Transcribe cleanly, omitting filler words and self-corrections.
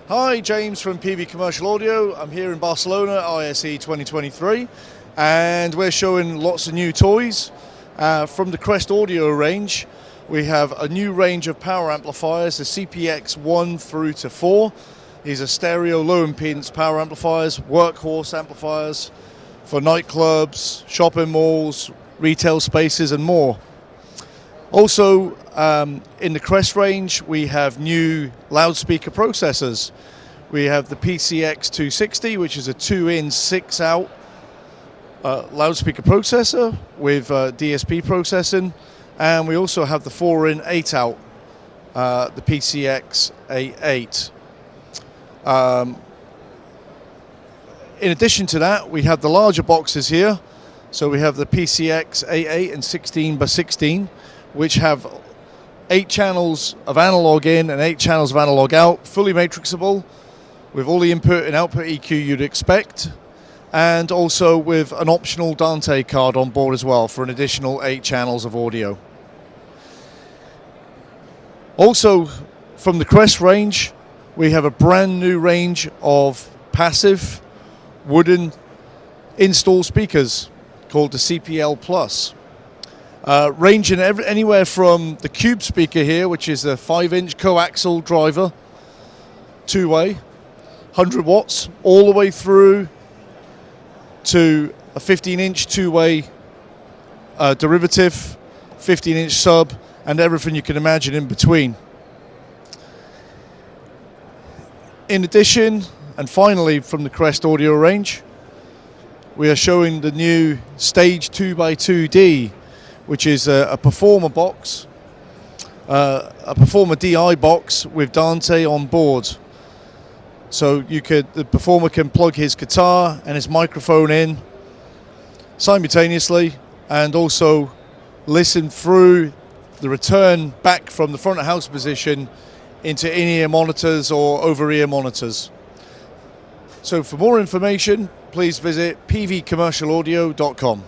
Hi, James from Peavey Commercial Audio. I'm here in Barcelona at ISE 2023, and we're showing lots of new toys. From the Crest audio range, we have a new range of power amplifiers, the CPX 1 through to 4. These are stereo low impedance power amplifiers, workhorse amplifiers for nightclubs, shopping malls, retail spaces and more. Also, in the Crest range, we have new loudspeaker processors. We have the PCX 260, which is a 2-in, 6-out loudspeaker processor with DSP processing, and we also have the 4-in, 8-out, the PCX A8. In addition to that, we have the larger boxes here. So we have the PCX A8 and 16x16, which have 8 channels of analog in and 8 channels of analog out, fully matrixable, with all the input and output EQ you'd expect, and also with an optional Dante card on board as well for an additional 8 channels of audio. Also, from the Crest range, we have a brand new range of passive wooden install speakers called the CPL Plus. Ranging anywhere from the Cube speaker here, which is a 5-inch coaxial driver, 2-way, 100 watts, all the way through to a 15-inch 2-way derivative, 15-inch sub, and everything you can imagine in between. In addition, and finally from the Crest audio range, we are showing the new Stage 2x2D, which is a performer box, a performer DI box with Dante on board. So the performer can plug his guitar and his microphone in simultaneously, and also listen through the return back from the front of house position into in-ear monitors or over-ear monitors. So for more information, please visit peaveycommercialaudio.com.